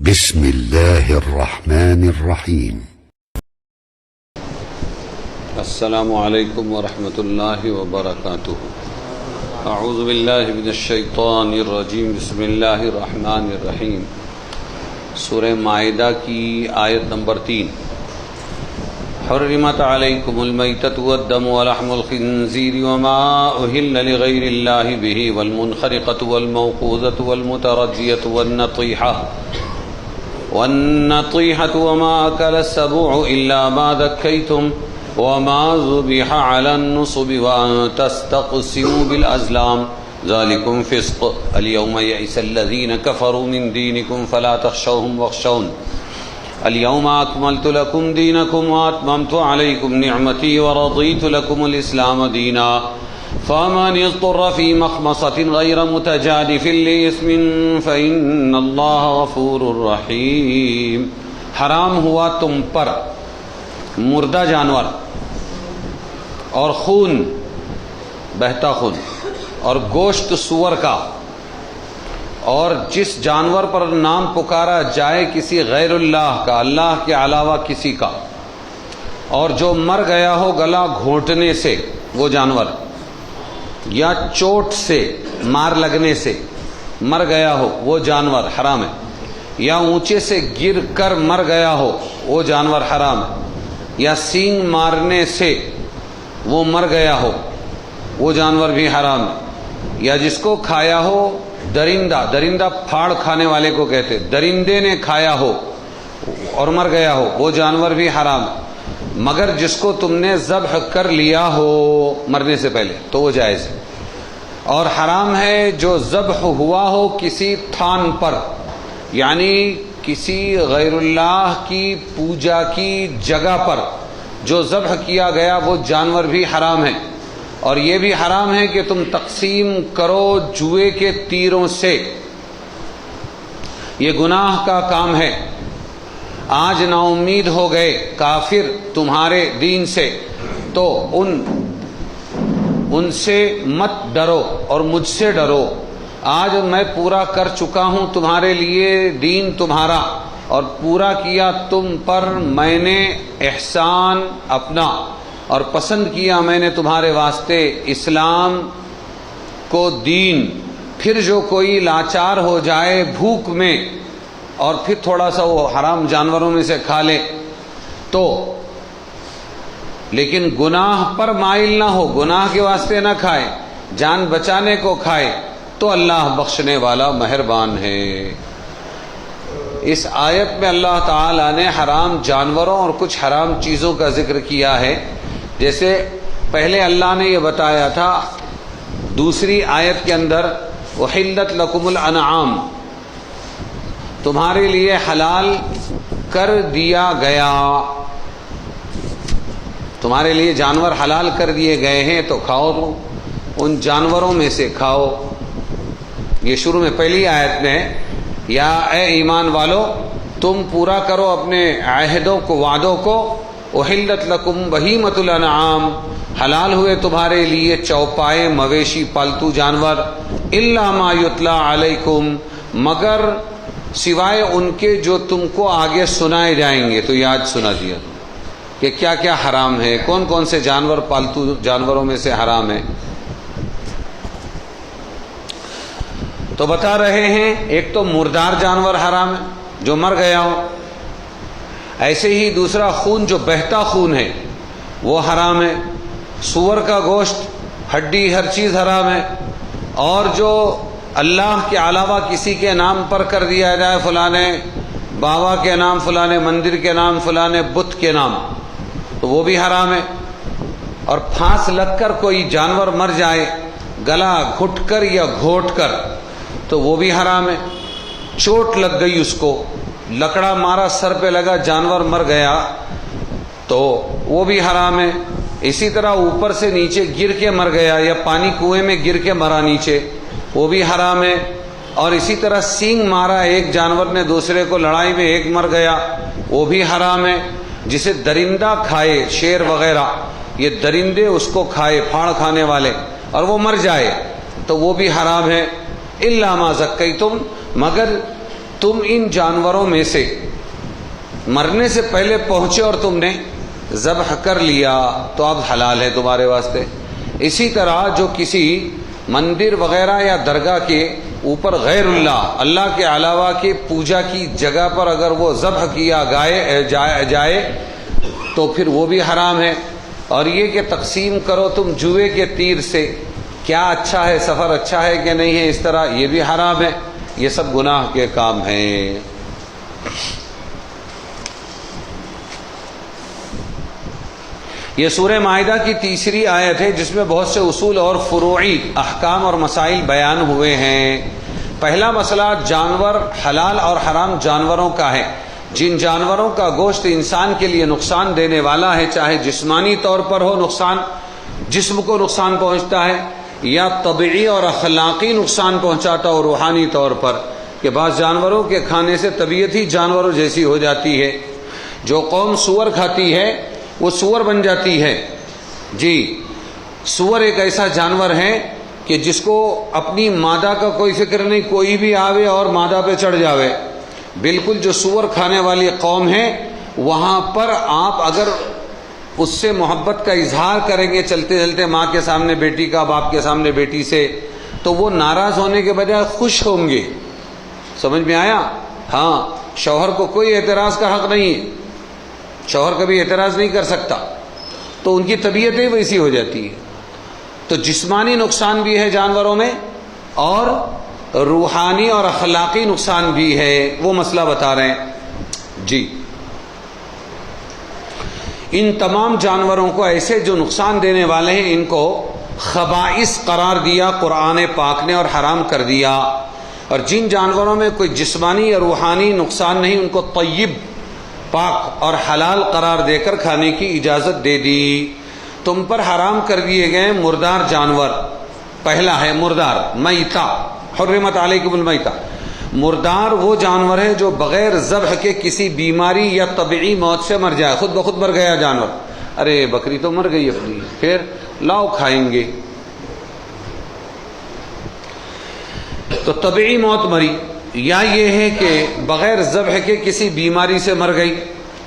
بسم الله الرحمن الرحيم. السلام علیکم ورحمۃ اللہ وبرکاتہ. اعوذ باللہ من الشیطان الرجیم. بسم اللہ الرحمن الرحیم. سورہ مائدہ کی آیت نمبر 3. حرمت علیکم المیتۃ والدم ولحم الخنزیر وما أهل لغیر اللہ بہ والمنخرقۃ والموقوذۃ والمتردیۃ والنطیحۃ وما أكل السبع إلا ما ذکیتم وما ذبح على النصب وأن تستقسموا بالأزلام ذلكم فسق. اليوم يئس الذين كفروا من دينكم فلا تخشوهم واخشون. اليوم أكملت لكم دينكم وأتممت عليكم نعمتي ورضيت لكم الإسلام دينا فمن اضطر في مخمصة غير متجانف لإثم فإن الله غفور رحيم. حرام ہوا تم پر مردہ جانور اور خون، بہتا خون اور گوشت سور کا، اور جس جانور پر نام پکارا جائے کسی غیر اللہ کا، اللہ کے علاوہ کسی کا، اور جو مر گیا ہو گلا گھونٹنے سے وہ جانور، یا چوٹ سے مار لگنے سے مر گیا ہو وہ جانور حرام ہے، یا اونچے سے گر کر مر گیا ہو وہ جانور حرام ہے، یا سینگ مارنے سے وہ مر گیا ہو وہ جانور بھی حرام ہے، یا جس کو کھایا ہو درندہ، درندہ پھاڑ کھانے والے کو کہتے، درندے نے کھایا ہو اور مر گیا ہو وہ جانور بھی حرام ہے، مگر جس کو تم نے ذبح کر لیا ہو مرنے سے پہلے تو وہ جائز ہے. اور حرام ہے جو ذبح ہوا ہو کسی تھان پر، یعنی کسی غیر اللہ کی پوجا کی جگہ پر جو ذبح کیا گیا وہ جانور بھی حرام ہے. اور یہ بھی حرام ہے کہ تم تقسیم کرو جوئے کے تیروں سے، یہ گناہ کا کام ہے. آج نا امید ہو گئے کافر تمہارے دین سے تو ان سے مت ڈرو اور مجھ سے ڈرو. آج میں پورا کر چکا ہوں تمہارے لیے دین تمہارا، اور پورا کیا تم پر میں نے احسان اپنا، اور پسند کیا میں نے تمہارے واسطے اسلام کو دین. پھر جو کوئی لاچار ہو جائے بھوک میں اور پھر تھوڑا سا وہ حرام جانوروں میں سے کھا لے تو، لیکن گناہ پر مائل نہ ہو، گناہ کے واسطے نہ کھائے، جان بچانے کو کھائے تو اللہ بخشنے والا مہربان ہے. اس آیت میں اللہ تعالیٰ نے حرام جانوروں اور کچھ حرام چیزوں کا ذکر کیا ہے. جیسے پہلے اللہ نے یہ بتایا تھا دوسری آیت کے اندر احلت لکم الانعام، تمہارے لیے حلال کر دیا گیا، تمہارے لیے جانور حلال کر دیے گئے ہیں تو کھاؤ، تو ان جانوروں میں سے کھاؤ. یہ شروع میں پہلی آیت میں یا اے ایمان والو تم پورا کرو اپنے عہدوں کو، وعدوں کو. احلت لکم بہیمۃ الانعام، حلال ہوئے تمہارے لیے چوپائے مویشی پالتو جانور، الا ما یتلی علیکم، مگر سوائے ان کے جو تم کو آگے سنائے جائیں گے. تو یاد سنا دیا کہ کیا کیا حرام ہے، کون کون سے جانور پالتو جانوروں میں سے حرام ہے. تو بتا رہے ہیں ایک تو مردار جانور حرام ہے جو مر گیا ہو، ایسے ہی دوسرا خون جو بہتا خون ہے وہ حرام ہے، سور کا گوشت، ہڈی، ہر چیز حرام ہے. اور جو اللہ کے علاوہ کسی کے نام پر کر دیا جائے، فلانے بابا کے نام، فلانے مندر کے نام، فلانے بت کے نام، تو وہ بھی حرام ہے. اور پھانس لگ کر کوئی جانور مر جائے گلا گھٹ کر یا گھوٹ کر تو وہ بھی حرام ہے. چوٹ لگ گئی اس کو، لکڑا مارا سر پہ لگا جانور مر گیا تو وہ بھی حرام ہے. اسی طرح اوپر سے نیچے گر کے مر گیا یا پانی کنویں میں گر کے مرا نیچے، وہ بھی حرام ہے. اور اسی طرح سینگ مارا ایک جانور نے دوسرے کو، لڑائی میں ایک مر گیا، وہ بھی حرام ہے. جسے درندہ کھائے، شیر وغیرہ، یہ درندے اس کو کھائے، پھاڑ کھانے والے، اور وہ مر جائے تو وہ بھی حرام ہے. الا ما زکیتم، مگر تم ان جانوروں میں سے مرنے سے پہلے پہنچے اور تم نے ذبح کر لیا تو اب حلال ہے تمہارے واسطے. اسی طرح جو کسی مندر وغیرہ یا درگاہ کے اوپر غیر اللہ کے علاوہ کے پوجا کی جگہ پر اگر وہ ذبح کیا جائے تو پھر وہ بھی حرام ہے. اور یہ کہ تقسیم کرو تم جوئے کے تیر سے، کیا اچھا ہے، سفر اچھا ہے کہ نہیں ہے، اس طرح یہ بھی حرام ہے. یہ سب گناہ کے کام ہیں. یہ سورہ مائدہ کی تیسری آیت ہے جس میں بہت سے اصول اور فروعی احکام اور مسائل بیان ہوئے ہیں. پہلا مسئلہ جانور حلال اور حرام جانوروں کا ہے. جن جانوروں کا گوشت انسان کے لیے نقصان دینے والا ہے، چاہے جسمانی طور پر ہو، نقصان جسم کو نقصان پہنچتا ہے، یا طبعی اور اخلاقی نقصان پہنچاتا ہو روحانی طور پر، کہ بعض جانوروں کے کھانے سے طبیعت ہی جانوروں جیسی ہو جاتی ہے. جو قوم سور کھاتی ہے وہ سور بن جاتی ہے. جی، سور ایک ایسا جانور ہے کہ جس کو اپنی مادہ کا کوئی فکر نہیں، کوئی بھی آوے اور مادہ پہ چڑھ جاوے. بالکل جو سور کھانے والی قوم ہے وہاں پر آپ اگر اس سے محبت کا اظہار کریں گے چلتے چلتے، ماں کے سامنے بیٹی کا، باپ کے سامنے بیٹی سے، تو وہ ناراض ہونے کے بجائے خوش ہوں گے. سمجھ میں آیا؟ ہاں، شوہر کو کوئی اعتراض کا حق نہیں ہے، شوہر کبھی اعتراض نہیں کر سکتا، تو ان کی طبیعت ہی ویسی ہو جاتی ہے. تو جسمانی نقصان بھی ہے جانوروں میں اور روحانی اور اخلاقی نقصان بھی ہے، وہ مسئلہ بتا رہے ہیں. جی، ان تمام جانوروں کو ایسے جو نقصان دینے والے ہیں ان کو خبائث قرار دیا قرآن پاک نے اور حرام کر دیا. اور جن جانوروں میں کوئی جسمانی یا روحانی نقصان نہیں ان کو طیب، پاک اور حلال قرار دے کر کھانے کی اجازت دے دی. تم پر حرام کر دیے گئے مردار جانور. پہلا ہے مردار، میتہ، حرمت علیکم المیتہ. مردار وہ جانور ہے جو بغیر ذبح کے کسی بیماری یا طبعی موت سے مر جائے. خود بخود مر گیا جانور، ارے بکری تو مر گئی اپنی، پھر لاؤ کھائیں گے، تو طبعی موت مری. یا یہ ہے کہ بغیر ذبح کے کسی بیماری سے مر گئی،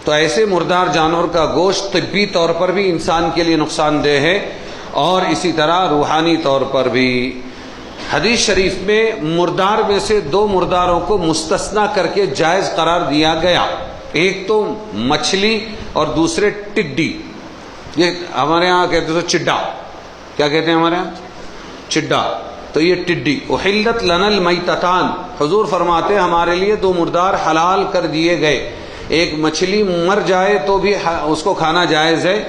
تو ایسے مردار جانور کا گوشت طبی طور پر بھی انسان کے لیے نقصان دہ ہے اور اسی طرح روحانی طور پر بھی. حدیث شریف میں مردار میں سے دو مرداروں کو مستثنا کر کے جائز قرار دیا گیا. ایک تو مچھلی اور دوسرے ٹڈی. یہ ہمارے ہاں کہتے تو چڈا، کیا کہتے ہیں ہمارے ہاں؟ چڈا. تو یہ ٹڈی. احلت لنا المیتتان، حضور فرماتے ہمارے لیے دو مردار حلال کر دیے گئے. ایک مچھلی مر جائے تو بھی اس کو کھانا جائز ہے،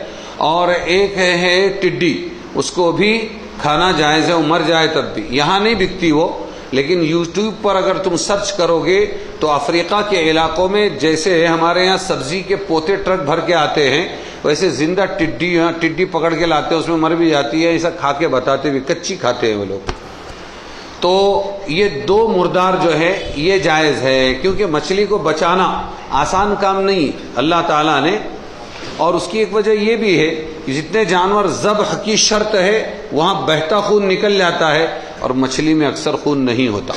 اور ایک ہے ٹڈی، اس کو بھی کھانا جائز ہے، وہ مر جائے تب بھی. یہاں نہیں بکتی وہ، لیکن یوٹیوب پر اگر تم سرچ کرو گے تو افریقہ کے علاقوں میں جیسے ہمارے یہاں سبزی کے پوتے ٹرک بھر کے آتے ہیں، ویسے زندہ ٹڈی پکڑ کے لاتے ہیں، اس میں مر بھی جاتی ہے، ایسا کھا کے بتاتے بھی، کچی کھاتے ہیں وہ لوگ. تو یہ دو مردار جو ہے یہ جائز ہے، کیونکہ مچھلی کو بچانا آسان کام نہیں اللہ تعالیٰ نے. اور اس کی ایک وجہ یہ بھی ہے کہ جتنے جانور ذبح کی شرط ہے وہاں بہتا خون نکل جاتا ہے، اور مچھلی میں اکثر خون نہیں ہوتا،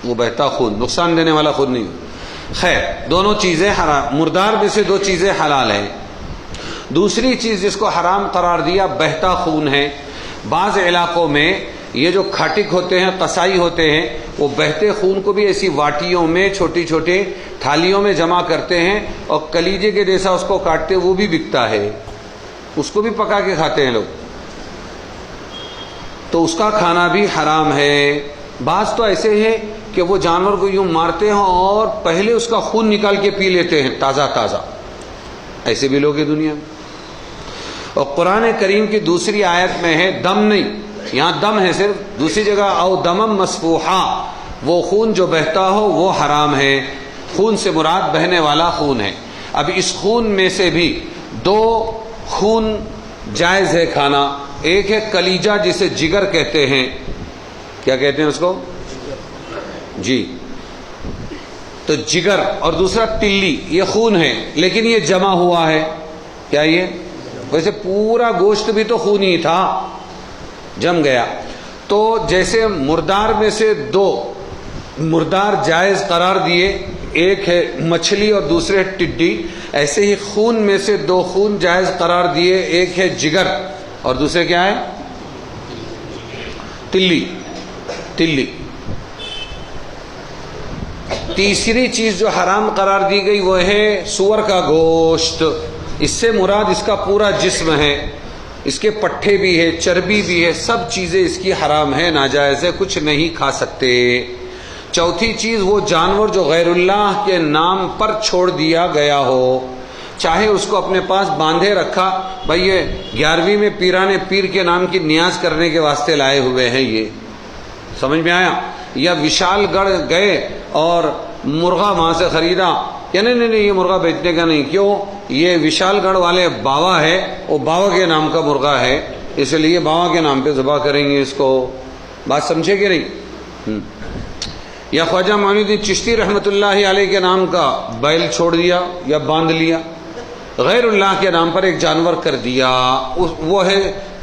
وہ بہتا خون، نقصان دینے والا خون نہیں ہوتا. خیر، دونوں چیزیں حرام. مردار میں سے دو چیزیں حلال ہیں. دوسری چیز جس کو حرام قرار دیا بہتا خون ہے. بعض علاقوں میں یہ جو کھاٹک ہوتے ہیں، قصائی ہوتے ہیں، وہ بہتے خون کو بھی ایسی واٹیوں میں چھوٹی چھوٹی تھالیوں میں جمع کرتے ہیں اور کلیجے کے جیسا اس کو کاٹتے، وہ بھی بکتا ہے، اس کو بھی پکا کے کھاتے ہیں لوگ، تو اس کا کھانا بھی حرام ہے. بعض تو ایسے ہیں کہ وہ جانور کو یوں مارتے ہیں اور پہلے اس کا خون نکال کے پی لیتے ہیں تازہ تازہ، ایسے بھی لوگ ہیں دنیا میں. اور قرآن کریم کی دوسری آیت میں ہے دم نہیں، یہاں دم ہے صرف، دوسری جگہ او دمم مسفوحا، وہ خون جو بہتا ہو وہ حرام ہے. خون سے مراد بہنے والا خون ہے. اب اس خون میں سے بھی دو خون جائز ہے کھانا. ایک ہے کلیجہ جسے جگر کہتے ہیں، کیا کہتے ہیں اس کو؟ جی، تو جگر. اور دوسرا تلی، یہ خون ہے لیکن یہ جمع ہوا ہے. کیا یہ؟ ویسے پورا گوشت بھی تو خون ہی تھا، جم گیا. تو جیسے مردار میں سے دو مردار جائز قرار دیے، ایک ہے مچھلی اور دوسرے ہے ٹڈی. ایسے ہی خون میں سے دو خون جائز قرار دیے، ایک ہے جگر اور دوسرے کیا ہے؟ تلی. تیسری چیز جو حرام قرار دی گئی وہ ہے سور کا گوشت. اس سے مراد اس کا پورا جسم ہے، اس کے پٹھے بھی ہے، چربی بھی ہے، سب چیزیں اس کی حرام ہے، ناجائز ہے، کچھ نہیں کھا سکتے. چوتھی چیز وہ جانور جو غیر اللہ کے نام پر چھوڑ دیا گیا ہو، چاہے اس کو اپنے پاس باندھے رکھا، بھئی یہ 11ویں میں پیران پیر کے نام کی نیاز کرنے کے واسطے لائے ہوئے ہیں، یہ سمجھ میں آیا؟ یا وشال گڑھ گئے اور مرغا وہاں سے خریدا کہ نہیں یہ مرغا بیچنے کا نہیں. کیوں؟ یہ وشال گڑھ والے باوا ہے، وہ باوا کے نام کا مرغا ہے، اس لیے باوا کے نام پہ ذبح کریں گے اس کو. بات سمجھے کہ نہیں؟ یا خواجہ معین الدین چشتی رحمۃ اللہ علیہ کے نام کا بیل چھوڑ دیا یا باندھ لیا، غیر اللہ کے نام پر ایک جانور کر دیا، وہ ہے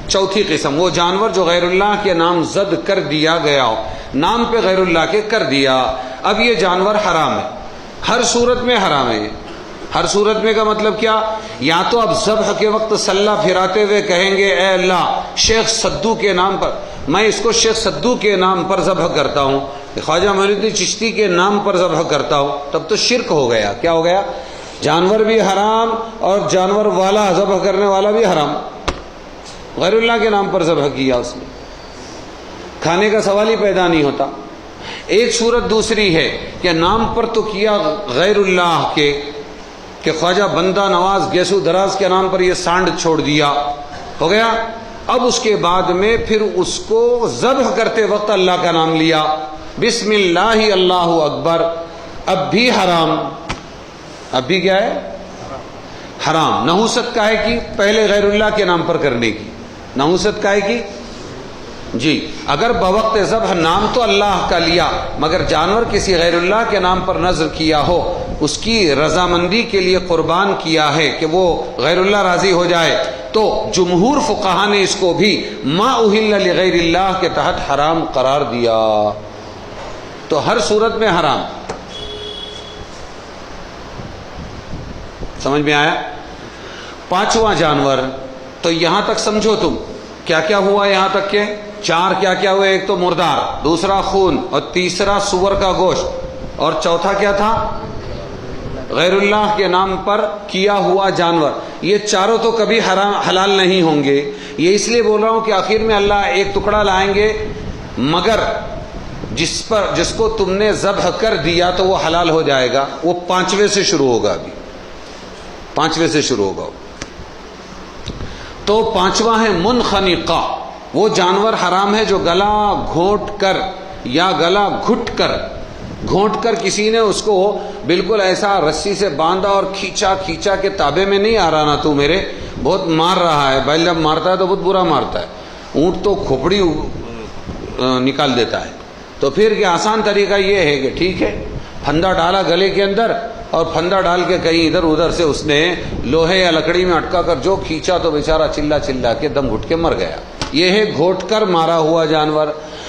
چوتھی قسم. وہ جانور جو غیر اللہ کے نام زد کر دیا گیا ہو، نام پہ غیر اللہ کے کر دیا، اب یہ جانور حرام ہے، ہر صورت میں حرام ہے. ہر صورت میں کا مطلب کیا؟ یا تو اب ذبح کے وقت سلہ پھراتے ہوئے کہیں گے اے اللہ شیخ سدو کے نام پر میں اس کو شیخ سدو کے نام پر ذبح کرتا ہوں، خواجہ معین الدین چشتی کے نام پر ذبح کرتا ہوں، تب تو شرک ہو گیا. کیا ہو گیا؟ جانور بھی حرام اور جانور والا ذبح کرنے والا بھی حرام. غیر اللہ کے نام پر ذبح کیا، اس نے کھانے کا سوال ہی پیدا نہیں ہوتا. ایک صورت دوسری ہے کہ نام پر تو کیا غیر اللہ کے، کہ خواجہ بندہ نواز گیسو دراز کے نام پر یہ سانڈ چھوڑ دیا، ہو گیا. اب اس کے بعد میں پھر اس کو ذبح کرتے وقت اللہ کا نام لیا، بسم اللہ اللہ اکبر، اب بھی حرام. اب بھی کیا ہے؟ حرام. نحوست کا ہے کہ پہلے غیر اللہ کے نام پر کرنے کی، نحوست کا ہے کہ جی اگر بوقت ذبح نام تو اللہ کا لیا مگر جانور کسی غیر اللہ کے نام پر نذر کیا ہو، اس کی رضامندی کے لیے قربان کیا ہے کہ وہ غیر اللہ راضی ہو جائے، تو جمہور فقہا نے اس کو بھی ما اہل لغیر اللہ کے تحت حرام قرار دیا. تو ہر صورت میں حرام. سمجھ میں آیا؟ پانچواں جانور. تو یہاں تک سمجھو تم کیا کیا ہوا، یہاں تک کہ چار کیا کیا ہوئے؟ ایک تو مردار، دوسرا خون، اور تیسرا سور کا گوشت، اور چوتھا کیا تھا؟ غیر اللہ کے نام پر کیا ہوا جانور. یہ چاروں تو کبھی حلال نہیں ہوں گے. یہ اس لیے بول رہا ہوں کہ آخر میں اللہ ایک ٹکڑا لائیں گے، مگر جس کو تم نے ذبح کر دیا تو وہ حلال ہو جائے گا. وہ پانچویں سے شروع ہوگا، ابھی پانچویں سے شروع ہوگا. تو پانچواں ہے منخنقہ. وہ جانور حرام ہے جو گلا گھونٹ کر یا گلا گھونٹ کر کسی نے اس کو بالکل ایسا رسی سے باندھا اور کھینچا کے تابے میں نہیں آ رہا نا، تو میرے بہت مار رہا ہے. بیل جب مارتا ہے تو بہت برا مارتا ہے، اونٹ تو کھوپڑی نکال دیتا ہے. تو پھر کہ آسان طریقہ یہ ہے کہ ٹھیک ہے، پھندا ڈالا گلے کے اندر اور پھندا ڈال کے کہیں ادھر ادھر سے اس نے لوہے یا لکڑی میں اٹکا کر جو کھینچا تو بیچارہ چلا کے دم گھٹ کے مر گیا. یہ ہے گھوٹ کر مارا ہوا جانور.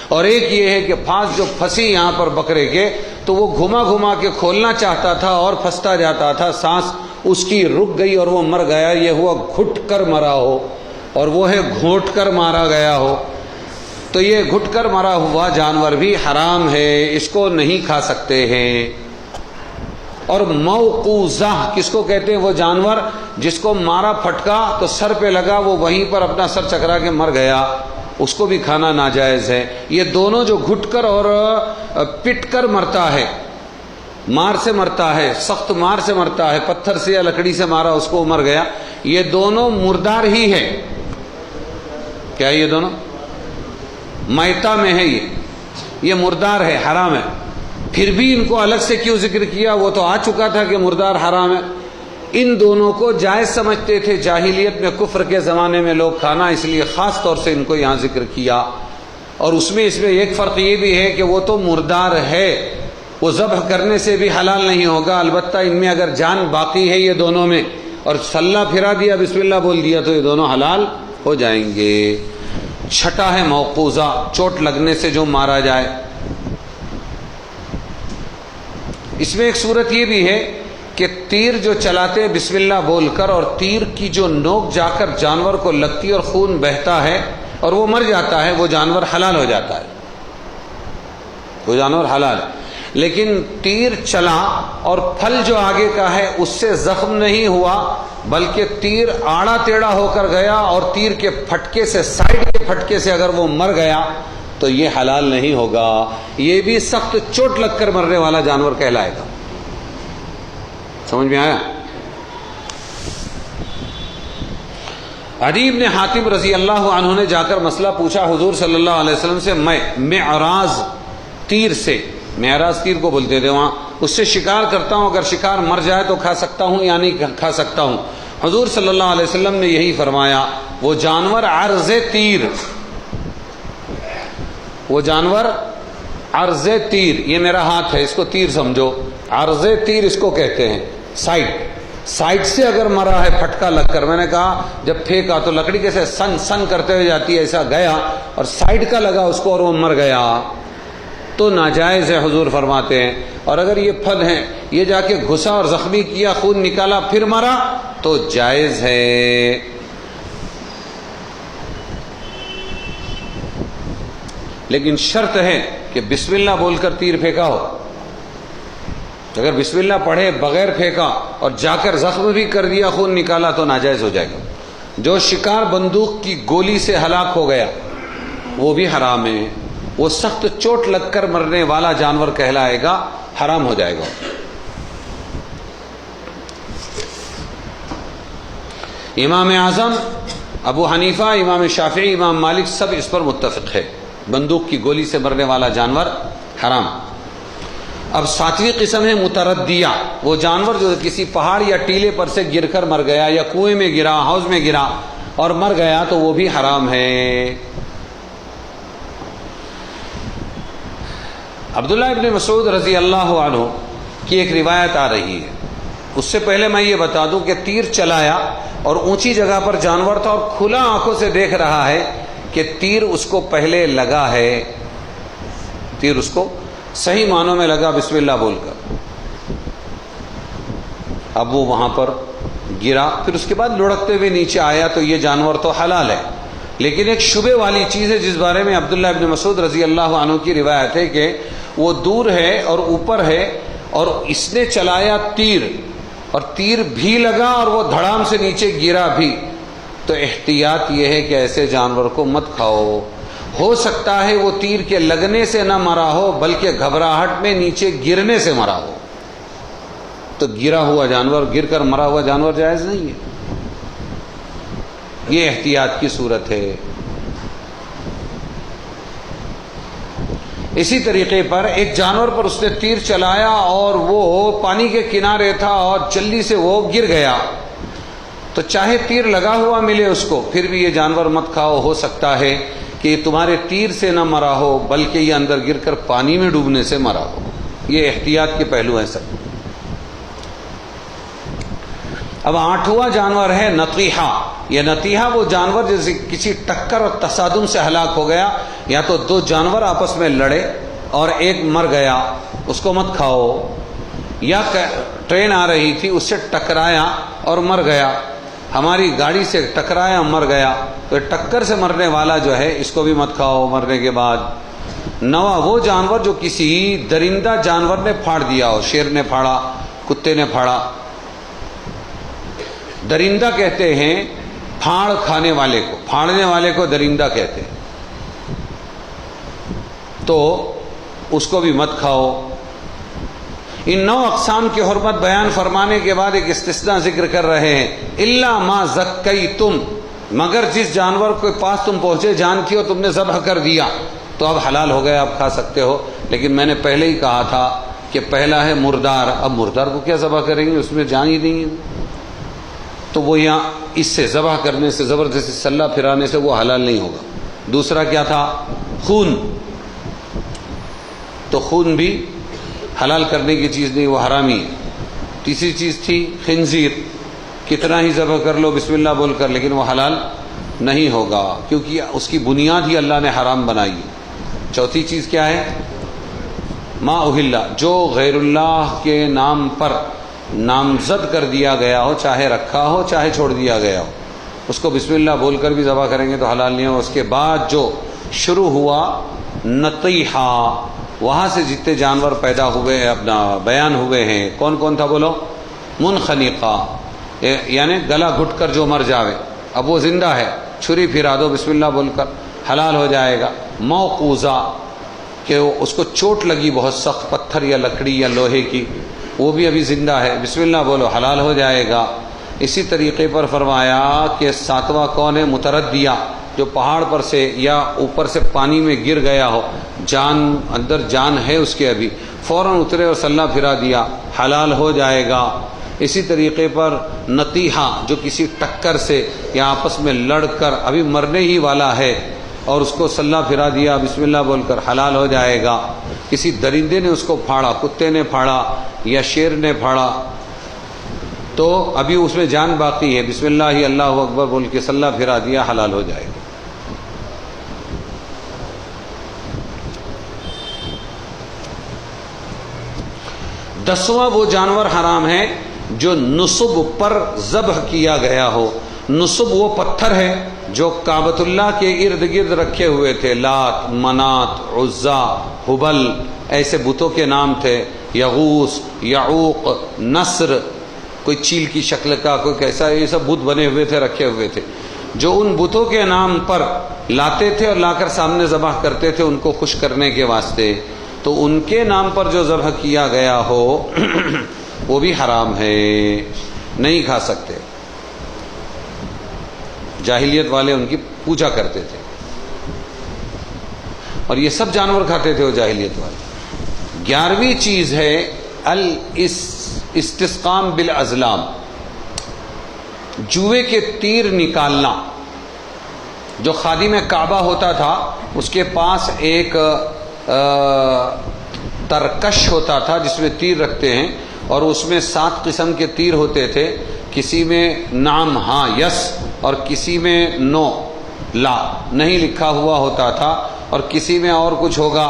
اور ایک یہ ہے کہ پھانس جو پھنسی یہاں پر بکرے کے، تو وہ گھما کے کھولنا چاہتا تھا اور پھنستا جاتا تھا، سانس اس کی رک گئی اور وہ مر گیا. یہ ہوا گھٹ کر مرا ہو، اور وہ ہے گھونٹ کر مارا گیا ہو. تو یہ گھٹ کر مرا ہوا جانور بھی حرام ہے، اس کو نہیں کھا سکتے ہیں. اور موقوذہ کس کو کہتے ہیں؟ وہ جانور جس کو مارا پھٹکا تو سر پہ لگا، وہ وہیں پر اپنا سر چکرا کے مر گیا، اس کو بھی کھانا ناجائز ہے. یہ دونوں جو گھٹ کر اور پٹ کر مرتا ہے، مار سے مرتا ہے، سخت مار سے مرتا ہے، پتھر سے یا لکڑی سے مارا اس کو مر گیا، یہ دونوں مردار ہی ہے. کیا یہ دونوں میتا میں ہے، یہ مردار ہے، حرام ہے. پھر بھی ان کو الگ سے کیوں ذکر کیا؟ وہ تو آ چکا تھا کہ مردار حرام ہے. ان دونوں کو جائز سمجھتے تھے جاہلیت میں، کفر کے زمانے میں لوگ کھانا، اس لیے خاص طور سے ان کو یہاں ذکر کیا. اور اس میں ایک فرق یہ بھی ہے کہ وہ تو مردار ہے، وہ ذبح کرنے سے بھی حلال نہیں ہوگا. البتہ ان میں اگر جان باقی ہے یہ دونوں میں، اور سلہ پھرا دیا، بسم اللہ بول دیا، تو یہ دونوں حلال ہو جائیں گے. چھٹا ہے موقوذہ، چوٹ لگنے سے جو مارا جائے. اس میں ایک صورت یہ بھی ہے کہ تیر جو چلاتے بسم اللہ بول کر اور تیر کی جو نوک جا کر جانور کو لگتی اور خون بہتا ہے اور وہ مر جاتا ہے، وہ جانور حلال ہو جاتا ہے، وہ جانور حلال ہے۔ لیکن تیر چلا اور پھل جو آگے کا ہے اس سے زخم نہیں ہوا، بلکہ تیر آڑا ٹیڑھا ہو کر گیا اور تیر کے پھٹکے سے، سائیڈ کے پھٹکے سے اگر وہ مر گیا تو یہ حلال نہیں ہوگا، یہ بھی سخت چوٹ لگ کر مرنے والا جانور کہلائے گا۔ سمجھ میں آیا؟ عدی بن حاتم رضی اللہ عنہ نے جا کر مسئلہ پوچھا حضور صلی اللہ علیہ وسلم سے، میں معراض تیر سے، معراض تیر کو بولتے تھے وہاں، اس سے شکار کرتا ہوں، اگر شکار مر جائے تو کھا سکتا ہوں یا نہیں کھا سکتا ہوں؟ حضور صلی اللہ علیہ وسلم نے یہی فرمایا، وہ جانور عرض تیر، وہ جانور عرض تیر، یہ میرا ہاتھ ہے، اس کو تیر سمجھو، عرض تیر اس کو کہتے ہیں، سائڈ سے اگر مرا ہے پھٹکا لگ کر، میں نے کہا جب پھینکا تو لکڑی کیسے سن سن کرتے ہوئے جاتی ہے، ایسا گیا اور سائڈ کا لگا اس کو اور وہ مر گیا تو ناجائز ہے، حضور فرماتے ہیں۔ اور اگر یہ پھل ہیں، یہ جا کے گھسا اور زخمی کیا، خون نکالا پھر مرا تو جائز ہے۔ لیکن شرط ہے کہ بسم اللہ بول کر تیر پھینکا ہو، اگر بسم اللہ پڑھے بغیر پھینکا اور جا کر زخم بھی کر دیا، خون نکالا تو ناجائز ہو جائے گا۔ جو شکار بندوق کی گولی سے ہلاک ہو گیا وہ بھی حرام ہے، وہ سخت چوٹ لگ کر مرنے والا جانور کہلائے گا، حرام ہو جائے گا۔ امام اعظم ابو حنیفہ، امام شافعی، امام مالک سب اس پر متفق ہے، بندوق کی گولی سے مرنے والا جانور حرام۔ اب ساتویں قسم ہے متردیہ، وہ جانور جو کسی پہاڑ یا ٹیلے پر سے گر کر مر گیا یا کنویں میں گرا، حوض میں گرا اور مر گیا تو وہ بھی حرام ہے۔ عبداللہ ابن مسعود رضی اللہ عنہ کی ایک روایت آ رہی ہے، اس سے پہلے میں یہ بتا دوں کہ تیر چلایا اور اونچی جگہ پر جانور تھا اور کھلا آنکھوں سے دیکھ رہا ہے کہ تیر اس کو پہلے لگا ہے، تیر اس کو صحیح معنوں میں لگا بسم اللہ بول کر، اب وہ وہاں پر گرا، پھر اس کے بعد لڑکتے ہوئے نیچے آیا تو یہ جانور تو حلال ہے۔ لیکن ایک شبے والی چیز ہے جس بارے میں عبداللہ ابن مسعود رضی اللہ عنہ کی روایت ہے کہ وہ دور ہے اور اوپر ہے اور اس نے چلایا تیر اور تیر بھی لگا اور وہ دھڑام سے نیچے گرا بھی، تو احتیاط یہ ہے کہ ایسے جانور کو مت کھاؤ، ہو سکتا ہے وہ تیر کے لگنے سے نہ مرا ہو بلکہ گھبراہٹ میں نیچے گرنے سے مرا ہو، تو گرا ہوا جانور، گر کر مرا ہوا جانور جائز نہیں ہے، یہ احتیاط کی صورت ہے۔ اسی طریقے پر ایک جانور پر اس نے تیر چلایا اور وہ پانی کے کنارے تھا اور جلدی سے وہ گر گیا، تو چاہے تیر لگا ہوا ملے اس کو، پھر بھی یہ جانور مت کھاؤ، ہو سکتا ہے کہ یہ تمہارے تیر سے نہ مرا ہو بلکہ یہ اندر گر کر پانی میں ڈوبنے سے مرا ہو۔ یہ احتیاط کے پہلو ہیں سب۔ اب 8واں جانور ہے نطیحہ۔ یہ نطیحہ وہ جانور جیسے کسی ٹکر اور تصادم سے ہلاک ہو گیا، یا تو دو جانور آپس میں لڑے اور ایک مر گیا، اس کو مت کھاؤ، یا ٹرین آ رہی تھی اس سے ٹکرایا اور مر گیا، ہماری گاڑی سے ٹکرایا مر گیا، تو ٹکر سے مرنے والا جو ہے اس کو بھی مت کھاؤ مرنے کے بعد۔ 9واں وہ جانور جو کسی درندہ جانور نے پھاڑ دیا ہو، شیر نے پھاڑا، کتے نے پھاڑا، درندہ کہتے ہیں پھاڑ کھانے والے کو، پھاڑنے والے کو درندہ کہتے ہیں، تو اس کو بھی مت کھاؤ۔ ان 9 اقسام کی حرمت بیان فرمانے کے بعد ایک استثناء ذکر کر رہے ہیں، الا ما زکیتم، مگر جس جانور کے پاس تم پہنچے، جان تھی اور تم نے ذبح کر دیا تو اب حلال ہو گیا، اب کھا سکتے ہو۔ لیکن میں نے پہلے ہی کہا تھا کہ پہلا ہے مردار، اب مردار کو کیا ذبح کریں گے، اس میں جان ہی نہیں ہے، تو وہ یہاں اس سے ذبح کرنے سے، زبردستی سلہ پھرانے سے وہ حلال نہیں ہوگا۔ دوسرا کیا تھا؟ خون، تو خون بھی حلال کرنے کی چیز نہیں، وہ حرامی ہے۔ تیسری چیز تھی خنزیر، کتنا ہی ذبح کر لو بسم اللہ بول کر، لیکن وہ حلال نہیں ہوگا کیونکہ اس کی بنیاد ہی اللہ نے حرام بنائی ہے۔ چوتھی چیز کیا ہے؟ ما اہل، جو غیر اللہ کے نام پر نامزد کر دیا گیا ہو، چاہے رکھا ہو چاہے چھوڑ دیا گیا ہو، اس کو بسم اللہ بول کر بھی ذبح کریں گے تو حلال نہیں ہو۔ اس کے بعد جو شروع ہوا نطیحہ، وہاں سے جتنے جانور پیدا ہوئے اپنا بیان ہوئے ہیں، کون کون تھا بولو؟ منخنقہ، یعنی گلا گھٹ کر جو مر جاوے، اب وہ زندہ ہے، چھری پھرا دو بسم اللہ بول کر، حلال ہو جائے گا۔ موقوذہ، کہ اس کو چوٹ لگی بہت سخت، پتھر یا لکڑی یا لوہے کی، وہ بھی ابھی زندہ ہے، بسم اللہ بولو، حلال ہو جائے گا۔ اسی طریقے پر فرمایا کہ ساتواں کون ہے؟ متردیہ، جو پہاڑ پر سے یا اوپر سے پانی میں گر گیا ہو، جان اندر جان ہے اس کے، ابھی فوراً اترے اور سلہ پھرا دیا، حلال ہو جائے گا۔ اسی طریقے پر نطیحہ، جو کسی ٹکر سے یا آپس میں لڑ کر ابھی مرنے ہی والا ہے اور اس کو سلہ پھرا دیا بسم اللہ بول کر، حلال ہو جائے گا۔ کسی درندے نے اس کو پھاڑا، کتے نے پھاڑا یا شیر نے پھاڑا، تو ابھی اس میں جان باقی ہے، بسم اللہ اللہ اکبر بول کے سلہ پھرا دیا، حلال ہو جائے گا۔ دسواں وہ جانور حرام ہے جو نصب پر ذبح کیا گیا ہو۔ نصب وہ پتھر ہے جو کعبۃ اللہ کے ارد گرد رکھے ہوئے تھے، لات، منات، عزا، ہبل، ایسے بتوں کے نام تھے، یغوث، یعوق، نصر، کوئی چیل کی شکل کا، کوئی کیسا، یہ سب بت بنے ہوئے تھے، رکھے ہوئے تھے، جو ان بتوں کے نام پر لاتے تھے اور لا کر سامنے ذبح کرتے تھے ان کو خوش کرنے کے واسطے، تو ان کے نام پر جو ذبح کیا گیا ہو وہ بھی حرام ہے، نہیں کھا سکتے۔ جاہلیت والے ان کی پوجا کرتے تھے اور یہ سب جانور کھاتے تھے وہ جاہلیت والے۔ 11ویں چیز ہے الاستسقام بالازلام، جوئے کے تیر نکالنا۔ جو خادم کعبہ ہوتا تھا اس کے پاس ایک ترکش ہوتا تھا جس میں تیر رکھتے ہیں، اور اس میں 7 قسم کے تیر ہوتے تھے، کسی میں نعم ہاں یس اور کسی میں نو لا نہیں لکھا ہوا ہوتا تھا، اور کسی میں اور کچھ ہوگا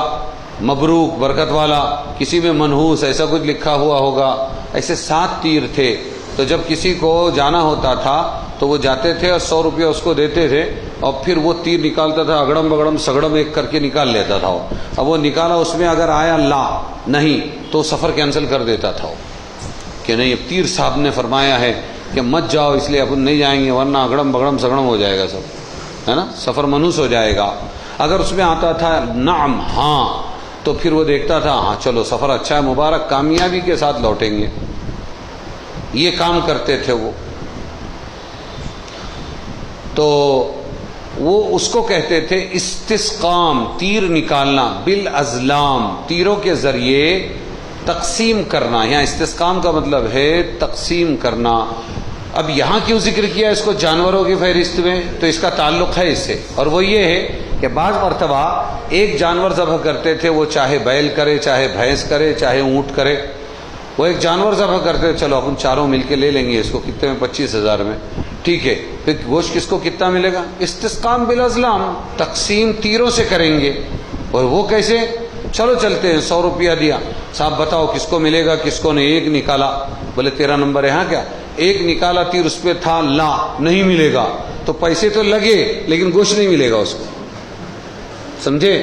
مبروک برکت والا، کسی میں منحوس ایسا کچھ لکھا ہوا ہوگا، ایسے 7 تیر تھے۔ تو جب کسی کو جانا ہوتا تھا تو وہ جاتے تھے اور 100 روپیہ اس کو دیتے تھے، اور پھر وہ تیر نکالتا تھا، اگڑم بگڑم سگڑم ایک کر کے نکال لیتا تھا وہ۔ اب وہ نکالا، اس میں اگر آیا لا نہیں تو سفر کینسل کر دیتا تھا وہ، کہ نہیں اب تیر صاحب نے فرمایا ہے کہ مت جاؤ، اس لیے اپن نہیں جائیں گے ورنہ اگڑم بگڑم سگڑم ہو جائے گا سب، ہے نا، سفر منحوس ہو جائے گا۔ اگر اس میں آتا تھا نعم ہاں تو پھر وہ دیکھتا تھا ہاں چلو سفر اچھا ہے، مبارک، کامیابی کے ساتھ لوٹیں گے۔ یہ کام کرتے تھے وہ، تو وہ اس کو کہتے تھے استسقام، تیر نکالنا، بالازلام، تیروں کے ذریعے تقسیم کرنا۔ یہاں استسقام کا مطلب ہے تقسیم کرنا۔ اب یہاں کیوں ذکر کیا اس کو جانوروں کی فہرست میں؟ تو اس کا تعلق ہے اس سے، اور وہ یہ ہے کہ بعض مرتبہ ایک جانور ذبح کرتے تھے، وہ چاہے بیل کرے، چاہے بھینس کرے، چاہے اونٹ کرے، وہ ایک جانور ذبح کرتے، چلو اپن چاروں مل کے لے لیں گے اس کو، کتنے میں؟ 25,000 میں، ٹھیک ہے۔ پھر گوشت کس کو کتنا ملے گا؟ استسقام بالازلام، تقسیم تیروں سے کریں گے۔ اور وہ کیسے؟ چلو چلتے ہیں، 100 روپیہ دیا، صاحب بتاؤ کس کو ملے گا کس کو نہیں۔ ایک نکالا، بولے 13 نمبر ہے، ہاں کیا؟ ایک نکالا تیر، اس پہ تھا لا، نہیں ملے گا، تو پیسے تو لگے لیکن گوشت نہیں ملے گا اس کو، سمجھے؟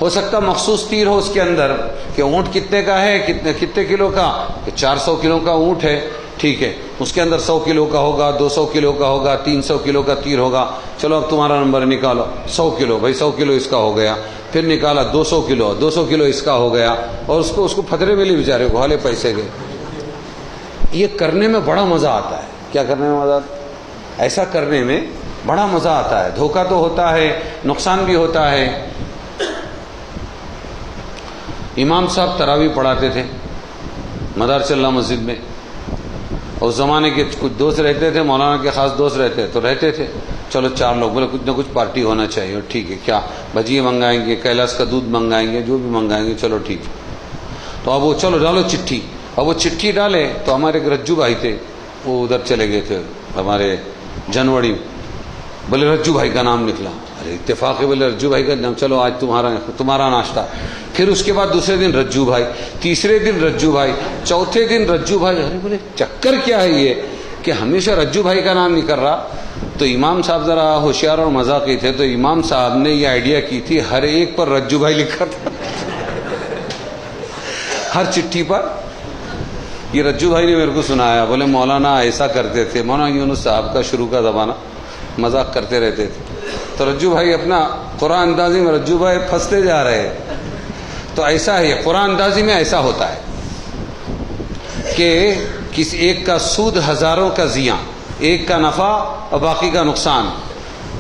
ہو سکتا مخصوص تیر ہو اس کے اندر کہ اونٹ کتنے کا ہے، کتنے کلو کا، کہ 400 کلو کا اونٹ ہے، ٹھیک ہے، اس کے اندر 100 کلو کا ہوگا، 200 کلو کا ہوگا، 300 کلو کا تیر ہوگا، چلو اب تمہارا نمبر نکالو، 100 کلو، بھائی 100 کلو اس کا ہو گیا، پھر نکالا 200 کلو، 200 کلو اس کا ہو گیا، اور اس کو پھترے ملے بیچارے کو، حالے پیسے گئے۔ یہ کرنے میں بڑا مزہ آتا ہے۔ کیا کرنے میں مزہ آتا ہے؟ ایسا کرنے میں بڑا مزہ آتا ہے، دھوکہ تو ہوتا ہے، نقصان بھی ہوتا ہے۔ امام صاحب تراویح پڑھاتے تھے مدارس اللہ مسجد میں، اور اس زمانے کے کچھ دوست رہتے تھے، مولانا کے خاص دوست رہتے تو رہتے تھے، چلو 4 لوگ، بولے کچھ نہ کچھ پارٹی ہونا چاہیے، ٹھیک ہے، کیا بھجیے منگائیں گے، کیلاش کا دودھ منگائیں گے، جو بھی منگائیں گے، چلو ٹھیک ہے۔ تو اب وہ چلو ڈالو چٹھی، اب وہ چٹھی ڈالے تو ہمارے ایک رجو بھائی تھے، وہ ادھر چلے گئے تھے ہمارے جنوڑی، بولے رجو بھائی کا نام نکلا، ارے اتفاق ہے، بولے رجو بھائی کا نام، چلو آج تمہارا ناشتہ، پھر اس کے بعد دوسرے دن رجو بھائی، تیسرے دن رجو بھائی، چوتھے دن رجو بھائی. ارے بولے چکر کیا ہے یہ کہ ہمیشہ رجو بھائی کا نام نہیں کر رہا. تو امام صاحب ذرا ہوشیار اور مذاقی تھے، تو امام صاحب نے یہ آئیڈیا کی تھی ہر ایک پر رجو بھائی لکھا تھا. ہر چٹھی پر یہ رجو بھائی نے میرے کو سنایا. بولے مولانا ایسا کرتے تھے، مولانا یونس صاحب کا شروع کا زمانہ، مذاق کرتے رہتے تھے. تو رجو بھائی اپنا قرآن اندازی میں رجو بھائی پھنستے جا رہے ہیں. تو ایسا ہے، قرآن اندازی میں ایسا ہوتا ہے کہ کسی ایک کا سود ہزاروں کا زیاں، ایک کا نفع اور باقی کا نقصان،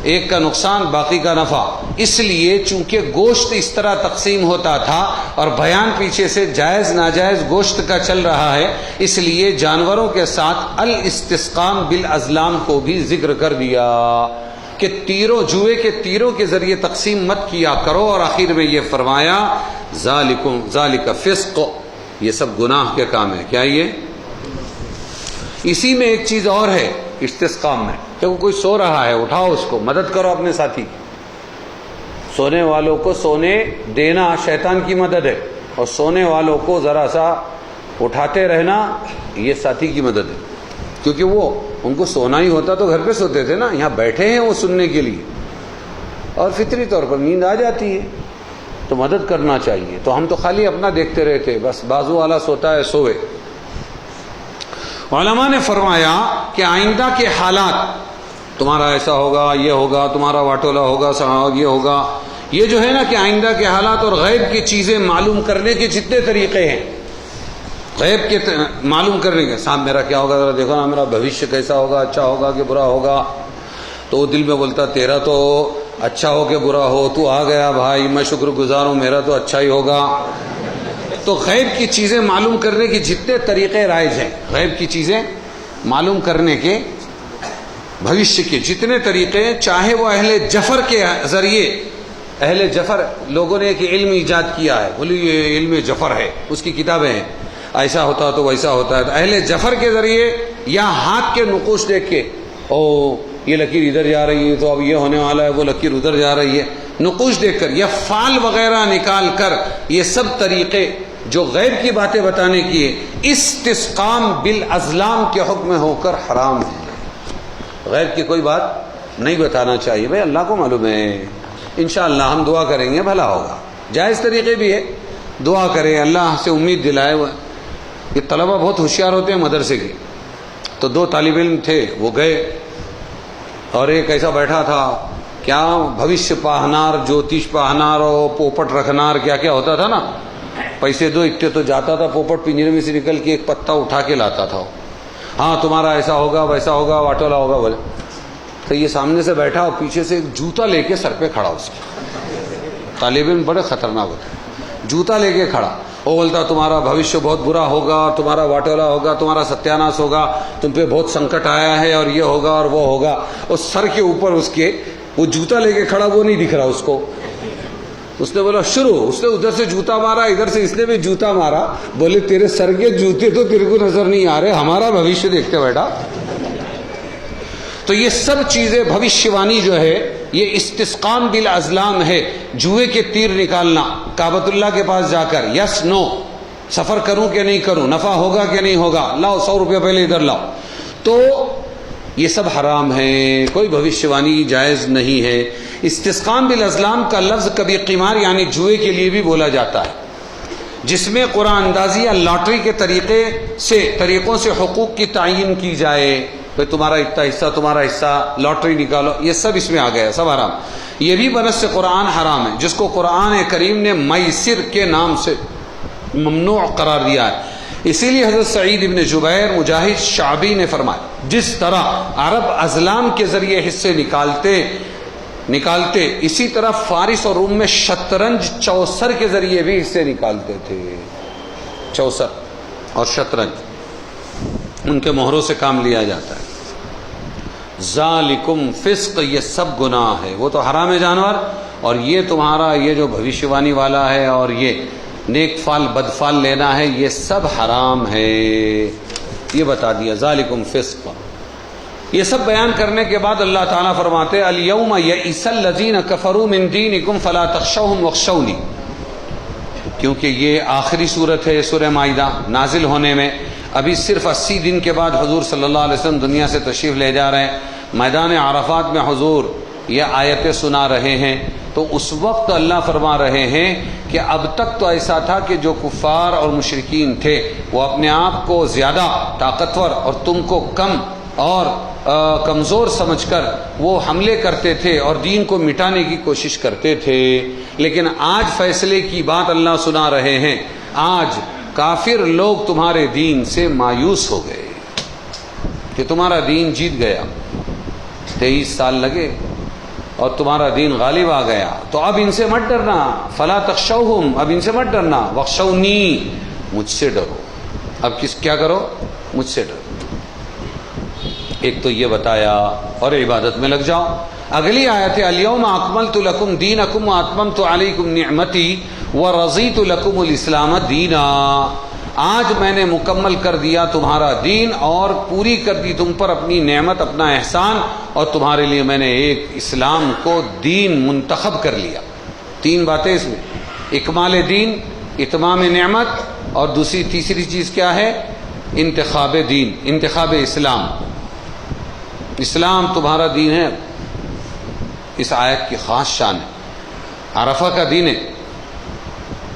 ایک کا نقصان باقی کا نفع. اس لیے چونکہ گوشت اس طرح تقسیم ہوتا تھا اور بیان پیچھے سے جائز ناجائز گوشت کا چل رہا ہے، اس لیے جانوروں کے ساتھ الاستسقام بالازلام کو بھی ذکر کر دیا کہ تیروں، جوئے کے تیروں کے ذریعے تقسیم مت کیا کرو. اور آخر میں یہ فرمایا ذالک فسق، یہ سب گناہ کے کام ہے. کیا یہ؟ اسی میں ایک چیز اور ہے استسقام میں، کہ کوئی سو رہا ہے، اٹھاؤ اس کو، مدد کرو اپنے ساتھی. سونے والوں کو سونے دینا شیطان کی مدد ہے، اور سونے والوں کو ذرا سا اٹھاتے رہنا یہ ساتھی کی مدد ہے. کیونکہ وہ ان کو سونا ہی ہوتا تو گھر پہ سوتے تھے نا، یہاں بیٹھے ہیں وہ سننے کے لیے، اور فطری طور پر نیند آ جاتی ہے تو مدد کرنا چاہیے. تو ہم تو خالی اپنا دیکھتے رہتے، بس بازو والا سوتا ہے سوئے. علماء نے فرمایا کہ آئندہ کے حالات، تمہارا ایسا ہوگا، یہ ہوگا، تمہارا واٹولا ہوگا، صاحب یہ ہوگا، یہ جو ہے نا کہ آئندہ کے حالات اور غیب کی چیزیں معلوم کرنے کے جتنے طریقے ہیں، غیب کے معلوم کرنے کے، صاحب میرا کیا ہوگا ذرا دیکھو نا، میرا بھوشیہ کیسا ہوگا، اچھا ہوگا کہ برا ہوگا. تو وہ دل میں بولتا تیرا تو اچھا ہو کہ برا ہو، تو آ گیا بھائی، میں شکر گزار ہوں، میرا تو اچھا ہی ہوگا. تو غیب کی چیزیں معلوم کرنے کے جتنے طریقے رائج ہیں، غیب کی چیزیں معلوم کرنے کے، بھوشیہ کے جتنے طریقے، چاہے وہ اہل جفر کے ذریعے، اہل جفر لوگوں نے ایک علم ایجاد کیا ہے، بولی یہ علم جفر ہے، اس کی کتابیں ہیں، ایسا ہوتا تو ویسا ہوتا ہے. تو اہل جفر کے ذریعے یا ہاتھ کے نقوش دیکھ کے، او یہ لکیر ادھر جا رہی ہے تو اب یہ ہونے والا ہے، وہ لکیر ادھر جا رہی ہے، نقوش دیکھ کر یا فال وغیرہ نکال کر، یہ سب طریقے جو غیب کی باتیں بتانے کی ہے، استسقام بالازلام کے حکم میں ہو کر حرام ہے. غیب کی کوئی بات نہیں بتانا چاہیے، بھائی اللہ کو معلوم ہے. انشاءاللہ ہم دعا کریں گے بھلا ہوگا، جائز طریقے بھی ہے، دعا کریں، اللہ سے امید دلائے. یہ طلبہ بہت ہوشیار ہوتے ہیں مدرسے کے. تو 2 طالب علم تھے، وہ گئے اور ایک ایسا بیٹھا تھا، کیا بھوشیہ پاہنار، جوتیش پاہنار اور پوپٹ رکھنار، کیا کیا ہوتا تھا نا. پیسے دو اٹھے تو جاتا تھا پوپٹ پنجرے میں سے نکل کے ایک پتا اٹھا کے لاتا تھا. ہاں تمہارا ایسا ہوگا، ویسا ہوگا، واٹولا ہوگا بولے. تو یہ سامنے سے بیٹھا اور پیچھے سے ایک جوتا لے کے سر پہ کھڑا. اس کے طالب علم بڑے خطرناک ہوتے، جوتا لے کے کھڑا. وہ بولتا تمہارا بھوشیہ بہت برا ہوگا، تمہارا واٹولا ہوگا، تمہارا ستیاناش ہوگا، تم پہ بہت سنکٹ آیا ہے، اور یہ ہوگا اور وہ ہوگا. اور سر کے اوپر اس کے وہ جوتا لے کے کھڑا، وہ نہیں دکھ رہا اس کو. اس نے بولا شروع، اس نے ادھر سے جوتا مارا، ادھر سے اس نے بھی جوتا مارا. بولے تیرے سر کے جوتے تو تیرے کو نظر نہیں آ رہے، ہمارا بھوشیہ دیکھتے بیٹا. تو یہ سب چیزیں بھوشیوانی جو ہے یہ استسقام بالازلام ہے. جوئے کے تیر نکالنا کعبۃ اللہ کے پاس جا کر، یس نو، سفر کروں کہ نہیں کروں، نفع ہوگا کہ نہیں ہوگا، لاؤ 100 روپے پہلے ادھر لاؤ. تو یہ سب حرام ہے، کوئی بھوشیوانی جائز نہیں ہے. استسقام بالازلام کا لفظ کبھی قمار یعنی جوئے کے لیے بھی بولا جاتا ہے، جس میں قرآن اندازی یا لاٹری کے طریقوں سے حقوق کی تعین کی جائے. بھائی تمہارا اتنا حصہ، تمہارا حصہ، لاٹری نکالو، یہ سب اس میں آ گیا، سب حرام. یہ بھی بنص سے قرآن حرام ہے، جس کو قرآن کریم نے میسر کے نام سے ممنوع قرار دیا ہے. اسی لیے حضرت سعید ابن جبیر، مجاہد، شعبی نے فرمایا جس طرح عرب ازلام کے ذریعے حصے نکالتے اسی طرح فارس اور روم میں شطرنج چوسر کے ذریعے بھی حصے نکالتے تھے. چوسر اور شطرنج ان کے مہروں سے کام لیا جاتا ہے. ذالکم فسق، یہ سب گناہ ہے. وہ تو حرام ہے جانور، اور یہ تمہارا یہ جو بھوشیوانی والا ہے اور یہ نیک فال بد فال لینا ہے، یہ سب حرام ہے. یہ بتا دیا ذالکم فسق. یہ سب بیان کرنے کے بعد اللہ تعالیٰ فرماتے الیوم یئس الذین کفروا من دینکم فلا تخشوہم واخشونی. کیونکہ یہ آخری صورت ہے سورہ مائدہ نازل ہونے میں، ابھی صرف 80 دن کے بعد حضور صلی اللہ علیہ وسلم دنیا سے تشریف لے جا رہے ہیں، میدان عرفات میں حضور یہ آیتیں سنا رہے ہیں، تو اس وقت اللہ فرما رہے ہیں کہ اب تک تو ایسا تھا کہ جو کفار اور مشرکین تھے وہ اپنے آپ کو زیادہ طاقتور اور تم کو کم اور کمزور سمجھ کر وہ حملے کرتے تھے اور دین کو مٹانے کی کوشش کرتے تھے، لیکن آج فیصلے کی بات اللہ سنا رہے ہیں، آج کافر لوگ تمہارے دین سے مایوس ہو گئے کہ تمہارا دین جیت گیا، 23 سال لگے اور تمہارا دین غالب آ گیا، تو اب ان سے مت ڈرنا، فلا تخشوہم، اب ان سے مت ڈرنا، واخشونی، مجھ سے ڈرو، اب کیا کرو، مجھ سے ڈرو۔ ایک تو یہ بتایا اور عبادت میں لگ جاؤ۔ اگلی آیت ہے الیوم اکملت لکم دینکم واتممت علیکم نعمتی ورضیت لکم الاسلام دینا، آج میں نے مکمل کر دیا تمہارا دین اور پوری کر دی تم پر اپنی نعمت، اپنا احسان، اور تمہارے لیے میں نے ایک اسلام کو دین منتخب کر لیا۔ 3 باتیں اس میں، اکمال دین، اتمام نعمت، اور تیسری چیز کیا ہے، انتخاب دین، انتخاب اسلام۔ اسلام تمہارا دین ہے، اس آیت کی خاص شان ہے، عرفہ کا دین ہے،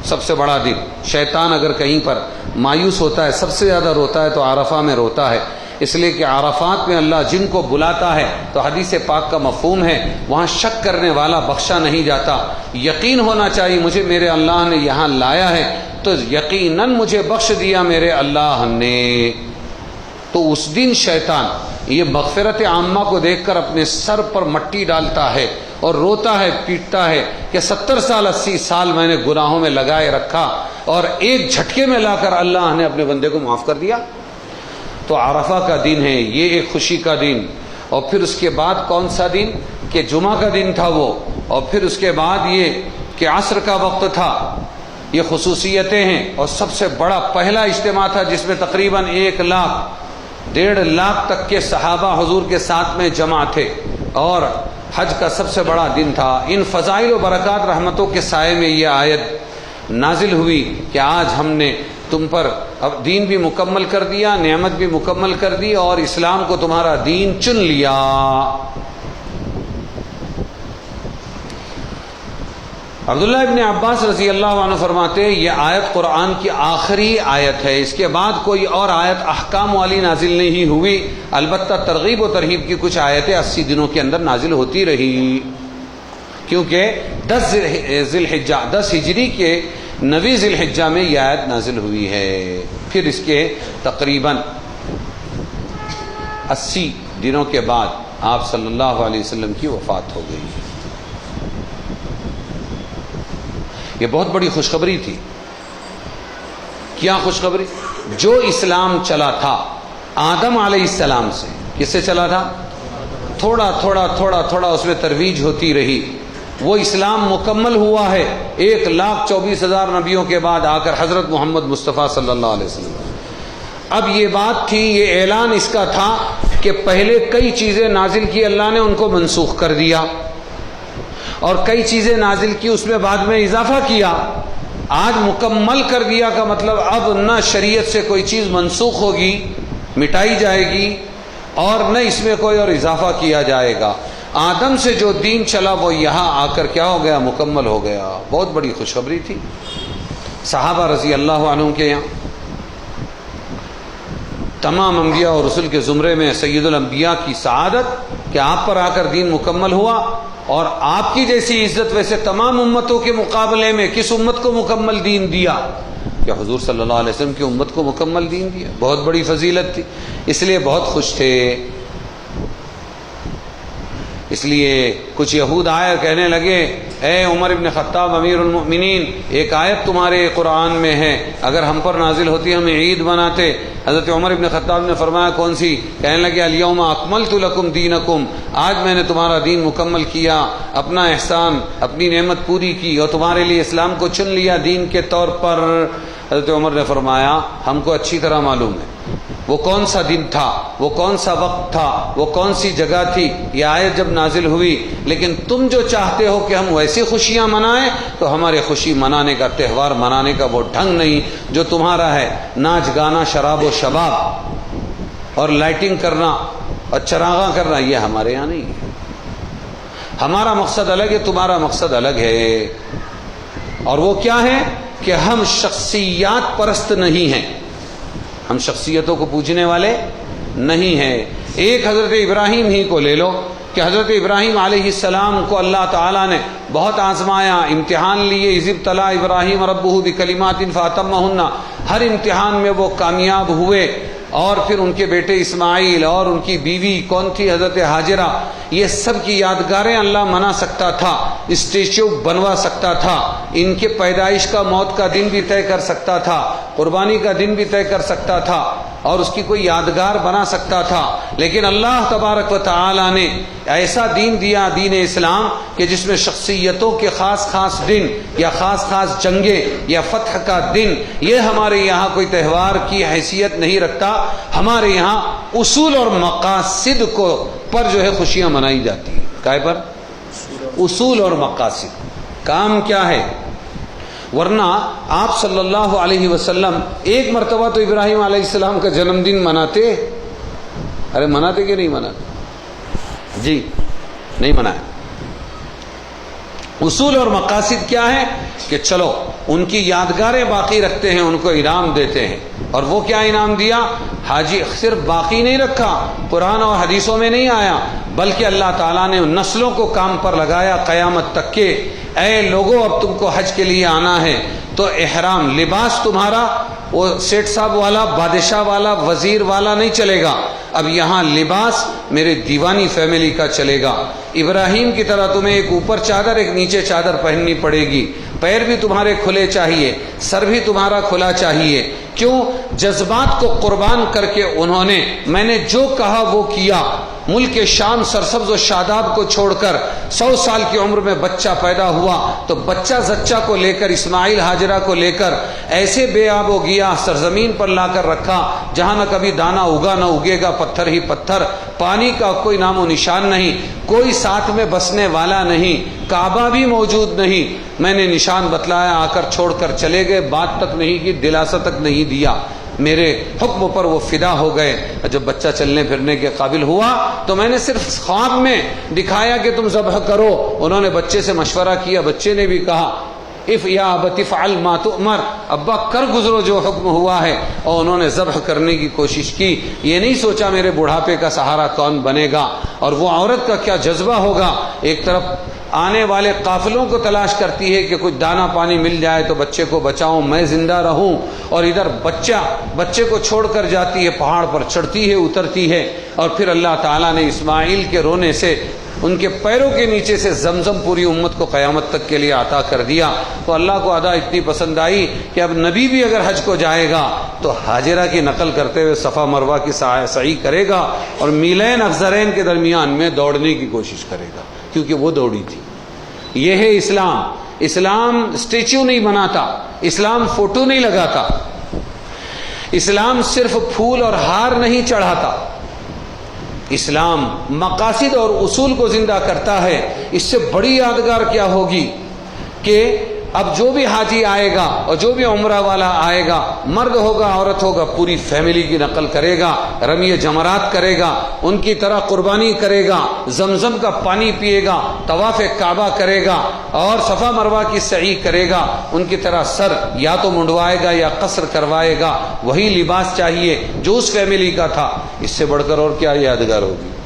سب سے بڑا دن۔ شیطان اگر کہیں پر مایوس ہوتا ہے، سب سے زیادہ روتا ہے تو عرفہ میں روتا ہے، اس لیے کہ عرفات میں اللہ جن کو بلاتا ہے، تو حدیث پاک کا مفہوم ہے وہاں شک کرنے والا بخشا نہیں جاتا، یقین ہونا چاہیے مجھے میرے اللہ نے یہاں لایا ہے تو یقیناً مجھے بخش دیا میرے اللہ نے۔ تو اس دن شیطان یہ مغفرت عامہ کو دیکھ کر اپنے سر پر مٹی ڈالتا ہے اور روتا ہے، پیٹتا ہے کہ 70 سال 80 سال میں نے گناہوں میں لگائے رکھا اور ایک جھٹکے میں لا کر اللہ نے اپنے بندے کو معاف کر دیا۔ تو عرفہ کا دن ہے یہ، ایک خوشی کا دن، اور پھر اس کے بعد کون سا دن کہ جمعہ کا دن تھا وہ، اور پھر اس کے بعد یہ کہ عصر کا وقت تھا، یہ خصوصیتیں ہیں۔ اور سب سے بڑا پہلا اجتماع تھا جس میں تقریباً 1 لاکھ 1.5 لاکھ تک کے صحابہ حضور کے ساتھ میں جمع تھے، اور حج کا سب سے بڑا دن تھا۔ ان فضائل و برکات رحمتوں کے سائے میں یہ آیت نازل ہوئی کہ آج ہم نے تم پر اب دین بھی مکمل کر دیا، نعمت بھی مکمل کر دی، اور اسلام کو تمہارا دین چن لیا۔ عبداللہ ابن عباس رضی اللہ عنہ فرماتے ہیں یہ آیت قرآن کی آخری آیت ہے، اس کے بعد کوئی اور آیت احکام والی نازل نہیں ہوئی، البتہ ترغیب و ترہیب کی کچھ آیتیں 80 دنوں کے اندر نازل ہوتی رہی، کیونکہ 10 ذی الحجہ 10 ہجری کے 9 ذی الحجہ میں یہ آیت نازل ہوئی ہے۔ پھر اس کے تقریباً 80 دنوں کے بعد آپ صلی اللہ علیہ وسلم کی وفات ہو گئی۔ یہ بہت بڑی خوشخبری تھی۔ کیا خوشخبری؟ جو اسلام چلا تھا آدم علیہ السلام سے، کس سے چلا تھا؟ تھوڑا تھوڑا تھوڑا تھوڑا اس میں ترویج ہوتی رہی، وہ اسلام مکمل ہوا ہے 1,24,000 نبیوں کے بعد آ کر حضرت محمد مصطفیٰ صلی اللہ علیہ وسلم۔ اب یہ بات تھی، یہ اعلان اس کا تھا کہ پہلے کئی چیزیں نازل کی اللہ نے، ان کو منسوخ کر دیا، اور کئی چیزیں نازل کی اس میں بعد میں اضافہ کیا۔ آج مکمل کر دیا کا مطلب اب نہ شریعت سے کوئی چیز منسوخ ہوگی، مٹائی جائے گی، اور نہ اس میں کوئی اور اضافہ کیا جائے گا۔ آدم سے جو دین چلا وہ یہاں آ کر کیا ہو گیا؟ مکمل ہو گیا۔ بہت بڑی خوشخبری تھی صحابہ رضی اللہ عنہم کے یہاں۔ تمام انبیاء اور رسول کے زمرے میں سید الانبیاء کی سعادت کہ آپ پر آ کر دین مکمل ہوا، اور آپ کی جیسی عزت ویسے تمام امتوں کے مقابلے میں کس امت کو مکمل دین دیا؟ کہ حضور صلی اللہ علیہ وسلم کی امت کو مکمل دین دیا۔ بہت بڑی فضیلت تھی، اس لیے بہت خوش تھے۔ اس لیے کچھ یہود آئے کہنے لگے اے عمر ابن خطاب امیر المؤمنین، ایک آیت تمہارے قرآن میں ہے، اگر ہم پر نازل ہوتی ہم عید مناتے۔ حضرت عمر ابن خطاب نے فرمایا کون سی؟ کہنے لگے الیوم اکملت لکم دینکم، آج میں نے تمہارا دین مکمل کیا، اپنا احسان اپنی نعمت پوری کی اور تمہارے لیے اسلام کو چن لیا دین کے طور پر۔ حضرت عمر نے فرمایا ہم کو اچھی طرح معلوم ہے وہ کون سا دن تھا، وہ کون سا وقت تھا، وہ کون سی جگہ تھی، یہ آیت جب نازل ہوئی. لیکن تم جو چاہتے ہو کہ ہم ویسی خوشیاں منائیں، تو ہمارے خوشی منانے کا، تہوار منانے کا وہ ڈھنگ نہیں جو تمہارا ہے. ناچ گانا، شراب و شباب اور لائٹنگ کرنا اور چراغاں کرنا، یہ ہمارے یہاں نہیں ہے. ہمارا مقصد الگ ہے، تمہارا مقصد الگ ہے. اور وہ کیا ہے کہ ہم شخصیات پرست نہیں ہیں، ہم شخصیتوں کو پوجنے والے نہیں ہیں. ایک حضرت ابراہیم ہی کو لے لو کہ حضرت ابراہیم علیہ السلام کو اللہ تعالیٰ نے بہت آزمایا، امتحان لیے. اذ ابتلی ابراہیم ربہ بکلمات فاتمہن، ہر امتحان میں وہ کامیاب ہوئے. اور پھر ان کے بیٹے اسماعیل اور ان کی بیوی کون تھی، حضرت ہاجرہ. یہ سب کی یادگاریں اللہ بنا سکتا تھا، اسٹیچو بنوا سکتا تھا، ان کے پیدائش کا، موت کا دن بھی طے کر سکتا تھا، قربانی کا دن بھی طے کر سکتا تھا اور اس کی کوئی یادگار بنا سکتا تھا. لیکن اللہ تبارک و تعالی نے ایسا دین دیا، دین اسلام، کہ جس میں شخصیتوں کے خاص خاص دن یا خاص خاص جنگیں یا فتح کا دن، یہ ہمارے یہاں کوئی تہوار کی حیثیت نہیں رکھتا. ہمارے یہاں اصول اور مقاصد کو پر جو ہے خوشیاں منائی جاتی ہیں. کائے پر؟ اصول اور مقاصد. کام کیا ہے؟ ورنہ آپ صلی اللہ علیہ وسلم ایک مرتبہ تو ابراہیم علیہ السلام کا جنم دن مناتے. ارے مناتے کہ نہیں مناتے؟ جی نہیں منائے. اصول اور مقاصد کیا ہے کہ چلو ان کی یادگاریں باقی رکھتے ہیں، ان کو انعام دیتے ہیں. اور وہ کیا انعام دیا؟ حاجی صرف باقی نہیں رکھا، قرآن اور حدیثوں میں نہیں آیا، بلکہ اللہ تعالیٰ نے نسلوں کو کام پر لگایا قیامت تک کے. اے لوگوں، اب تم کو حج کے لیے آنا ہے تو احرام، لباس تمہارا وہ سیٹ صاحب والا، بادشاہ والا، وزیر والا نہیں چلے گا. اب یہاں لباس میرے دیوانی فیملی کا چلے گا. ابراہیم کی طرح تمہیں ایک اوپر چادر ایک نیچے چادر پہننی پڑے گی. پیر بھی تمہارے کھلے چاہیے، سر بھی تمہارا کھلا چاہیے. کیوں؟ جذبات کو قربان کر کے انہوں نے، میں نے جو کہا وہ کیا. ملک شام سرسبز و شاداب کو چھوڑ کر 100 سال کی عمر میں بچہ پیدا ہوا تو بچہ زچہ کو لے کر، اسماعیل ہاجرہ کو لے کر ایسے بے آب و گیا سرزمین پر لا کر رکھا جہاں نہ کبھی دانہ اگا نہ اگے گا، پتھر ہی پتھر، پانی کا کوئی نام و نشان نہیں، کوئی ساتھ میں بسنے والا نہیں، کعبہ بھی موجود نہیں. میں نے نشان بتلایا، آ کر چھوڑ کر چلے گئے، بات تک نہیں کی، دلاسا تک نہیں دیا. میرے حکم پر وہ فدا ہو گئے. جب بچہ چلنے پھرنے کے قابل ہوا تو میں نے صرف خواب میں دکھایا کہ تم ذبح کرو. انہوں نے بچے سے مشورہ کیا، بچے نے بھی کہا اف یا ابت افعل ما تؤمر، ابا کر گزرو جو حکم ہوا ہے. اور انہوں نے ذبح کرنے کی کوشش کی. یہ نہیں سوچا میرے بڑھاپے کا سہارا کون بنے گا اور وہ عورت کا کیا جذبہ ہوگا. ایک طرف آنے والے قافلوں کو تلاش کرتی ہے کہ کچھ دانہ پانی مل جائے تو بچے کو بچاؤں، میں زندہ رہوں، اور ادھر بچے کو چھوڑ کر جاتی ہے، پہاڑ پر چڑھتی ہے، اترتی ہے. اور پھر اللہ تعالیٰ نے اسماعیل کے رونے سے، ان کے پیروں کے نیچے سے زمزم پوری امت کو قیامت تک کے لیے عطا کر دیا. تو اللہ کو ادا اتنی پسند آئی کہ اب نبی بھی اگر حج کو جائے گا تو ہاجرہ کی نقل کرتے ہوئے صفا مروہ کی سعی کرے گا اور میلین افزرین کے درمیان میں دوڑنے کی کوشش کرے گا، کیونکہ وہ دوڑی تھی. یہ ہے اسلام. اسلام اسٹیچو نہیں بناتا، اسلام فوٹو نہیں لگاتا، اسلام صرف پھول اور ہار نہیں چڑھاتا. اسلام مقاصد اور اصول کو زندہ کرتا ہے. اس سے بڑی یادگار کیا ہوگی کہ اب جو بھی حاجی آئے گا اور جو بھی عمرہ والا آئے گا، مرد ہوگا عورت ہوگا، پوری فیملی کی نقل کرے گا، رمی جمرات کرے گا، ان کی طرح قربانی کرے گا، زمزم کا پانی پیے گا، طواف کعبہ کرے گا اور صفا مروہ کی سعی کرے گا. ان کی طرح سر یا تو منڈوائے گا یا قصر کروائے گا. وہی لباس چاہیے جو اس فیملی کا تھا. اس سے بڑھ کر اور کیا یادگار ہوگی؟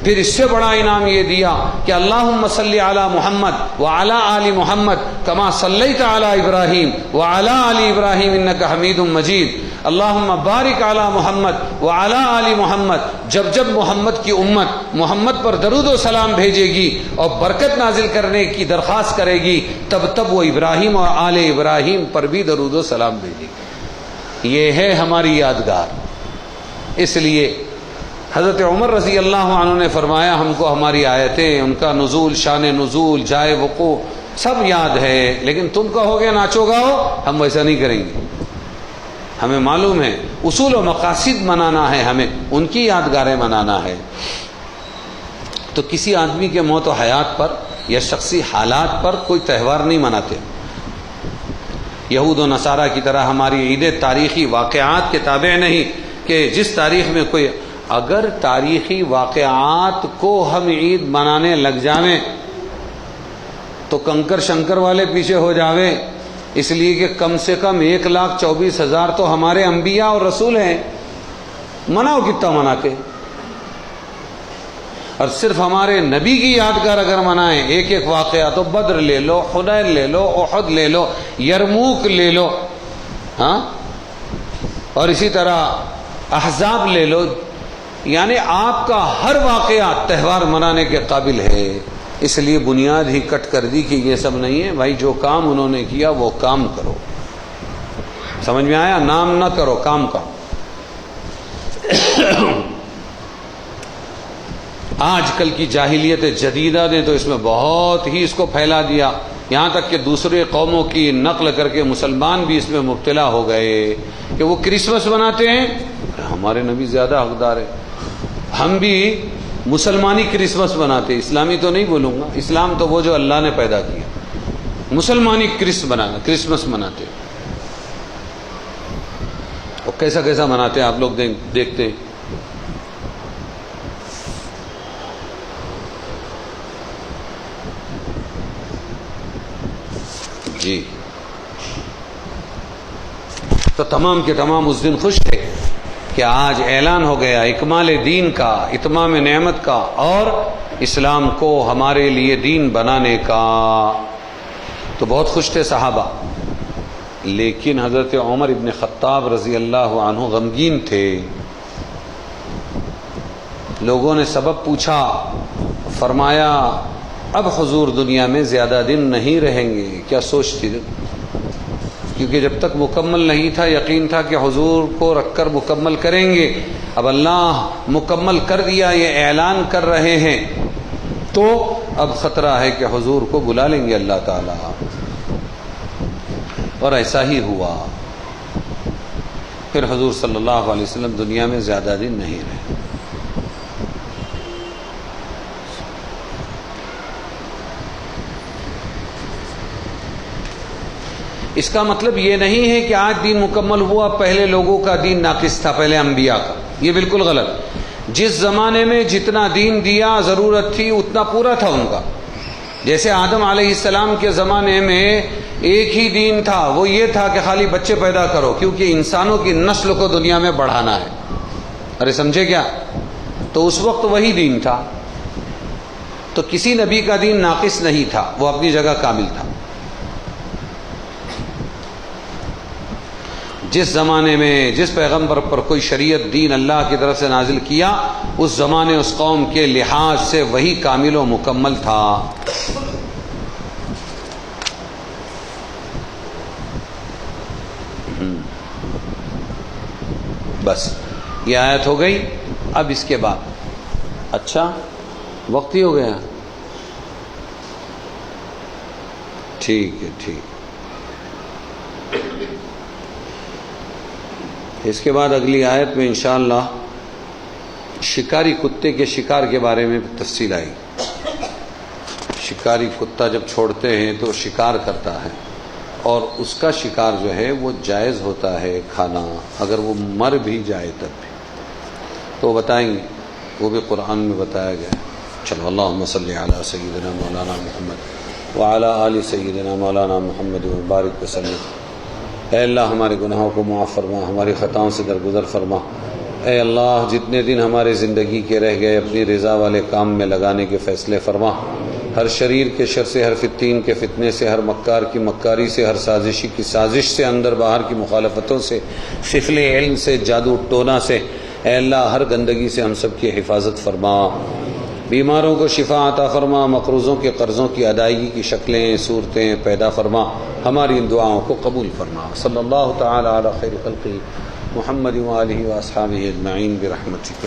پھر اس سے بڑا انعام یہ دیا کہ اللہم صلی علی محمد وعلی آل محمد کما صلیت علی ابراہیم وعلی آل ابراہیم انک حمید مجید. اللہم بارک علی محمد وعلی آل محمد. جب جب محمد کی امت محمد پر درود و سلام بھیجے گی اور برکت نازل کرنے کی درخواست کرے گی، تب تب وہ ابراہیم اور آل ابراہیم پر بھی درود و سلام بھیجے گی. یہ ہے ہماری یادگار. اس لیے حضرت عمر رضی اللہ عنہ نے فرمایا، ہم کو ہماری آیتیں، ان کا نزول، شان نزول، جائے وقوع سب یاد ہے، لیکن تم کہو گے ناچو گاؤ، ہم ویسا نہیں کریں گے. ہمیں معلوم ہے اصول و مقاصد منانا ہے، ہمیں ان کی یادگاریں منانا ہے. تو کسی آدمی کے موت و حیات پر یا شخصی حالات پر کوئی تہوار نہیں مناتے. یہود و نصارہ کی طرح ہماری عیدیں تاریخی واقعات کے تابع نہیں کہ جس تاریخ میں کوئی، اگر تاریخی واقعات کو ہم عید منانے لگ جاویں تو کنکر شنکر والے پیچھے ہو جاویں، اس لیے کہ کم سے کم 1,24,000 تو ہمارے انبیاء اور رسول ہیں. مناؤ کتنا منا کے، اور صرف ہمارے نبی کی یادگار اگر منائیں ایک ایک واقعہ، تو بدر لے لو، حنین لے لو، احد لے لو، یرموک لے لو، ہاں، اور اسی طرح احزاب لے لو. یعنی آپ کا ہر واقعہ تہوار منانے کے قابل ہے. اس لیے بنیاد ہی کٹ کر دی کہ یہ سب نہیں ہے بھائی، جو کام انہوں نے کیا وہ کام کرو. سمجھ میں آیا؟ نام نہ کرو، کام کرو. آج کل کی جاہلیت جدیدہ نے تو اس میں بہت ہی اس کو پھیلا دیا، یہاں تک کہ دوسرے قوموں کی نقل کر کے مسلمان بھی اس میں مبتلا ہو گئے کہ وہ کرسمس مناتے ہیں. ہمارے نبی زیادہ حقدار ہے، ہم بھی مسلمانی کرسمس مناتے. اسلامی تو نہیں بولوں گا، اسلام تو وہ جو اللہ نے پیدا کیا. مسلمانی کرسمس مناتے. اور کیسا کیسا مناتے ہیں آپ لوگ دیکھتے ہیں. جی تو تمام کے تمام اس دن خوش تھے کہ آج اعلان ہو گیا اکمال دین کا، اتمام نعمت کا، اور اسلام کو ہمارے لیے دین بنانے کا. تو بہت خوش تھے صحابہ. لیکن حضرت عمر ابن خطاب رضی اللہ عنہ غمگین تھے. لوگوں نے سبب پوچھا، فرمایا اب حضور دنیا میں زیادہ دن نہیں رہیں گے. کیا سوچتی تھی؟ کیونکہ جب تک مکمل نہیں تھا یقین تھا کہ حضور کو رکھ کر مکمل کریں گے. اب اللہ مکمل کر دیا، یہ اعلان کر رہے ہیں، تو اب خطرہ ہے کہ حضور کو بلا لیں گے اللہ تعالی. اور ایسا ہی ہوا. پھر حضور صلی اللہ علیہ وسلم دنیا میں زیادہ دن نہیں رہے. اس کا مطلب یہ نہیں ہے کہ آج دین مکمل ہوا، پہلے لوگوں کا دین ناقص تھا، پہلے انبیاء کا. یہ بالکل غلط. جس زمانے میں جتنا دین دیا ضرورت تھی اتنا پورا تھا ان کا. جیسے آدم علیہ السلام کے زمانے میں ایک ہی دین تھا، وہ یہ تھا کہ خالی بچے پیدا کرو، کیونکہ انسانوں کی نسل کو دنیا میں بڑھانا ہے. ارے سمجھے کیا؟ تو اس وقت وہی دین تھا. تو کسی نبی کا دین ناقص نہیں تھا، وہ اپنی جگہ کامل تھا. جس زمانے میں جس پیغمبر پر کوئی شریعت دین اللہ کی طرف سے نازل کیا، اس زمانے اس قوم کے لحاظ سے وہی کامل و مکمل تھا. بس یہ آیت ہو گئی. اب اس کے بعد اچھا وقت ہی ہو گیا. ٹھیک ہے، ٹھیک. اس کے بعد اگلی آیت میں انشاءاللہ شکاری کتے کے شکار کے بارے میں تفصیل آئی. شکاری کتا جب چھوڑتے ہیں تو شکار کرتا ہے، اور اس کا شکار جو ہے وہ جائز ہوتا ہے کھانا، اگر وہ مر بھی جائے تب بھی. تو بتائیں گے، وہ بھی قرآن میں بتایا گیا ہے. چلو اللہم صلی علی سیدنا مولانا محمد وعلی آل سیدنا مولانا محمد وبارک وسلم. اے اللہ ہمارے گناہوں کو معاف فرما، ہماری خطاؤں سے درگزر فرما. اے اللہ جتنے دن ہمارے زندگی کے رہ گئے اپنی رضا والے کام میں لگانے کے فیصلے فرما. ہر شریر کے شر سے، ہر فتین کے فتنے سے، ہر مکار کی مکاری سے، ہر سازشی کی سازش سے، اندر باہر کی مخالفتوں سے، سفل علم سے، جادو ٹونا سے، اے اللہ ہر گندگی سے ہم سب کی حفاظت فرما. بیماروں کو شفا عطا فرما، مقروضوں کے قرضوں کی ادائیگی کی شکلیں صورتیں پیدا فرما. ہماری ان دعاؤں کو قبول فرما. صلی اللہ تعالی علی خیر خلقہ محمد وآلہ واصحابہ اجمعین برحمتک.